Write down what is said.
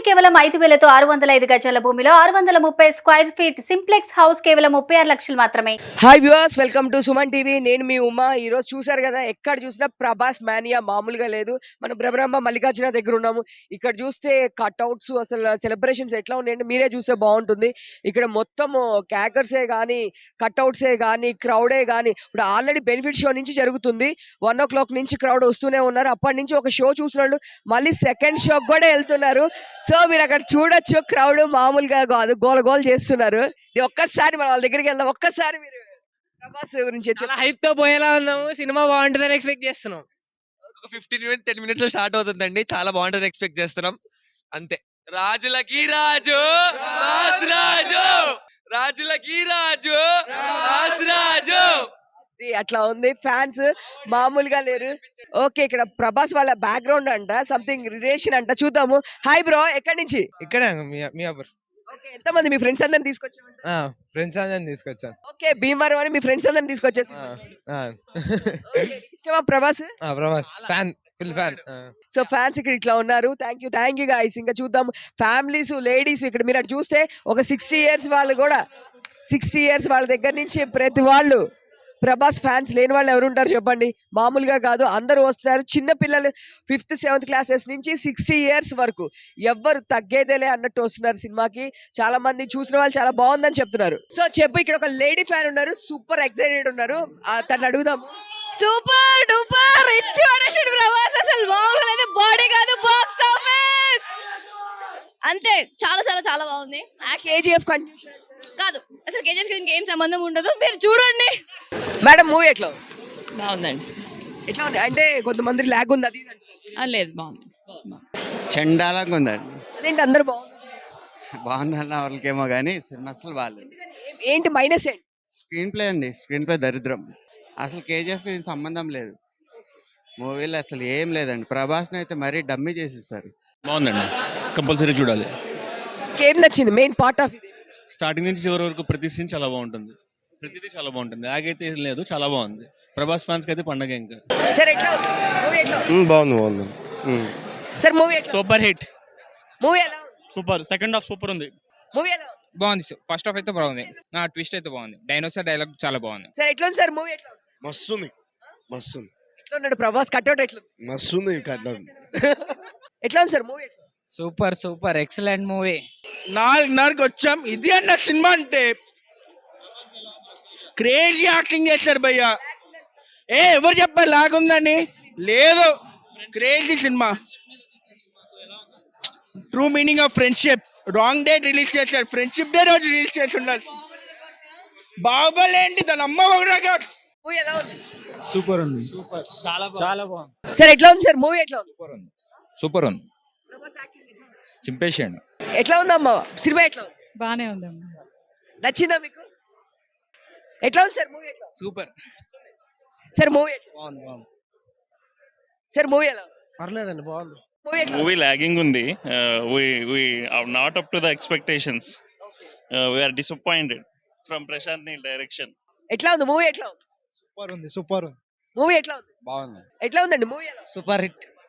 కేవలం 5,000తో 605 గజాల భూమిలో 630 స్క్వేర్ ఫీట్ సింప్లెక్స్ హౌస్ కేవలం 36 లక్షలు మాత్రమే. Hi viewers, welcome to Suman TV. నేను మీ ఉమా. ఈ రోజు చూసారు కదా, ఎక్కడ చూసినా ప్రభాస్ మానియా మామూలుగా లేదు. మనం బ్రహ్మ మల్లికార్జున దగ్గర ఉన్నాము. ఇక్కడ చూస్తే కట్అవుట్స్, అసలు సెలబ్రేషన్స్ ఎట్లా ఉన్నాయంటే మీరే చూస్తే బాగుంటుంది. ఇక్కడ మొత్తం క్యాకర్సే కానీ, కట్అవుట్సే కానీ, క్రౌడే కానీ, ఇప్పుడు ఆల్రెడీ బెనిఫిట్ షో నుంచి జరుగుతుంది. 1 o'clock నుంచి క్రౌడ్ వస్తూనే ఉన్నారు. అప్పటి నుంచి ఒక షో చూస్తున్నాడు, మళ్ళీ సెకండ్ షోకి కూడా వెళ్తున్నారు. సో మీరు అక్కడ చూడొచ్చు, క్రౌడ్ మామూలుగా కాదు, గోల గోల చేస్తున్నారు. ఒక్కసారి మన వాళ్ళ దగ్గరికి వెళ్దాం. ఒక్కసారి మీరు ప్రభాస్ గురించి చాలా హైప్ తో పోయేలా ఉన్నాము. సినిమా బాగుంటుందని ఎక్స్పెక్ట్ చేస్తున్నాం. ఒక 10 minutes లో స్టార్ట్ అవుతుందండి. చాలా బాగుంటుంది ఎక్స్పెక్ట్ చేస్తున్నాం. అంతే. రాజులకి రాజు రాజ్ రాజు, రాజులకి రాజు రాజ్ రాజు. అట్లా ఉంది. ఫ్యాన్స్ మామూలుగా లేరు. ఓకే, ఇక్కడ ప్రభాస్ వాళ్ళ బ్యాక్గ్రౌండ్ అంట, సంథింగ్ రిలేషన్ అంట, చూద్దాము. హాయ్ బ్రో, ఎక్కడి నుంచి? ఇక్కడ మియాపూర్. ఓకే, ఎంతమంది మీ ఫ్రెండ్స్ అందరిని తీసుకొచ్చారు? ఫ్రెండ్స్ అందరిని తీసుకొచ్చాను. ఓకే, భీమవరం అని మీ ఫ్రెండ్స్ అందరిని తీసుకొచ్చేసి. ఇష్టమా Prabhas? Prabhas fan, full fan. So fans ఇక్కడ ఇట్లా ఉన్నారు. Thank you guys. ఇంకా చూద్దాం ఫ్యామిలీస్, లేడీస్. ఇక్కడ మీరు అటు చూస్తే ఒక 60 years వాళ్ళు కూడా, 60 years వాళ్ళ దగ్గర నుంచి ప్రతి వాళ్ళు ప్రభాస్ ఫ్యాన్స్ లేని వాళ్ళు ఎవరు ఉంటారు చెప్పండి? మామూలుగా కాదు, అందరూ వస్తున్నారు. చిన్న పిల్లలు 5th 7th క్లాసెస్ నుంచి 60 years వరకు ఎవ్వరు తగ్గేదేలే అన్నట్టు వస్తున్నారు సినిమాకి. చాలా మంది చూసిన వాళ్ళు చాలా బాగుందని చెప్తున్నారు. సో చెప్పు, ఇక్కడ ఒక లేడీ ఫ్యాన్ ఉన్నారు, సూపర్ ఎక్సైటెడ్ ఉన్నారు. తను అడుగుదాం. Super duper rich audition Prabhas, అసలు బాగుంది. బాడీ కాదు, బాక్స్ ఆఫీస్ అంతే. చాలా చాలా చాలా బాగుంది. కేజీఎఫ్ కంటిన్యూషన్ కాదు, అసలు కేజీఎఫ్ కి ఇంకేం సంబంధం ఉండదు, మీరు చూడండి. మేడం, మూవీ ఎట్లా ఉంది? బాగుందండి. ఎట్లా ఉంది అంటే కొంతమంది ల్యాగ్ ఉంది అది ఇది అంటున్నారు. లేదు, బాగుంది. చండాలంగా ఉందండి. అదేంటి అందరు బాగుంది బాగుందన్న వాళ్ళకేమో కానీ సినిమా అసలు బాగాలేదు. ఏంటి మైనస్ ఏంటి? స్క్రీన్ ప్లే అండి, స్క్రీన్ ప్లే దరిద్రం. అసలు కేజీఎఫ్కి దీనికి సంబంధం లేదు. మూవీలో అసలు ఏం లేదండి. ప్రభాస్ని అయితే మరీ డమ్మీ చేసేసారు. బాగుందండి, కంపల్సరీ చూడాలి. ఏం నచ్చింది మెయిన్ పార్ట్ ఆఫ్ ఇది? స్టార్టింగ్ నుంచి చివరి వరకు ప్రతి సీన్ చాలా బాగుంటుంది. ప్రతిదీ చాలా బాగుంటుంది. యాగైతే ఏం లేదు, చాలా బాగుంది. ప్రభాస్ ఫ్యాన్స్ కి అయితే పండగ. ఇంకా సార్ ఎట్లా ఉంది మూవీ? ఎట్లా ఉంది? బాగుంది. సార్ మూవీ ఎట్లా? Super hit. మూవీ ఎలా ఉంది? సూపర్. సెకండ్ హాఫ్ సూపర్ ఉంది. మూవీ ఎలా ఉంది? బాగుంది. ఫస్ట్ హాఫ్ అయితే బాగుంది. ట్విస్ట్ అయితే బాగుంది. డైనోసార్ డైలాగ్ చాలా బాగుంది. సార్ ఎట్లా ఉంది సార్ మూవీ? ఎట్లా ఉంది? మస్తుంది. ఎట్లా ఉన్నాడు ప్రభాస్? కట్అవుట్ ఎట్లా ఉంది? మస్తుంది కట్అవుట్. ఎట్లా ఉంది sir movie? Super excellent movie. 4:30కి వచ్చాం. ఇది అన్న సినిమా అంటే క్రేజీ యాక్టింగ్ చేశారు భయ్య. ఎవరు చెప్పారు లాగుందని? లేదు, crazy cinema. True meaning of friendship. Wrong date release చేశారు. ఫ్రెండ్షిప్ డే రోజు రిలీజ్ చేసి ఉండాలి. బాహుబలి ఏంటి, దాని అమ్మ ఒకటి. మూవీ ఎలా ఉంది? సూపర్ ఉంది. చాలా బాగుంది. సార్ ఎట్లా ఉంది సార్ మూవీ? ఎట్లా ఉంది? సూపర్ ఉంది. చింపేసాడు. ఎట్లా ఉందమ్మా సినిమా? ఎట్లా ఉంది? బానే ఉందమ్మా. నచ్చిందా మీకు? ఎట్లా ఉంది సార్ మూవీ? ఎట్లా ఉంది? సూపర్. సార్ మూవీ ఎట్లా ఉంది? బాగుంది. సార్ మూవీ ఎలా ఉంది? పర్లేదండి, బాగుంది. మూవీ ఎట్లా ఉంది? మూవీ లాగింగ్ ఉంది. we are not up to the expectations. We are disappointed from Prashant Neel direction. ఎట్లా ఉంది మూవీ? ఎట్లా ఉంది? సూపర్ ఉంది. మూవీ ఎట్లా ఉంది? బాగుంది. ఎట్లా ఉందండి మూవీ? ఎలా ఉంది? Super hit.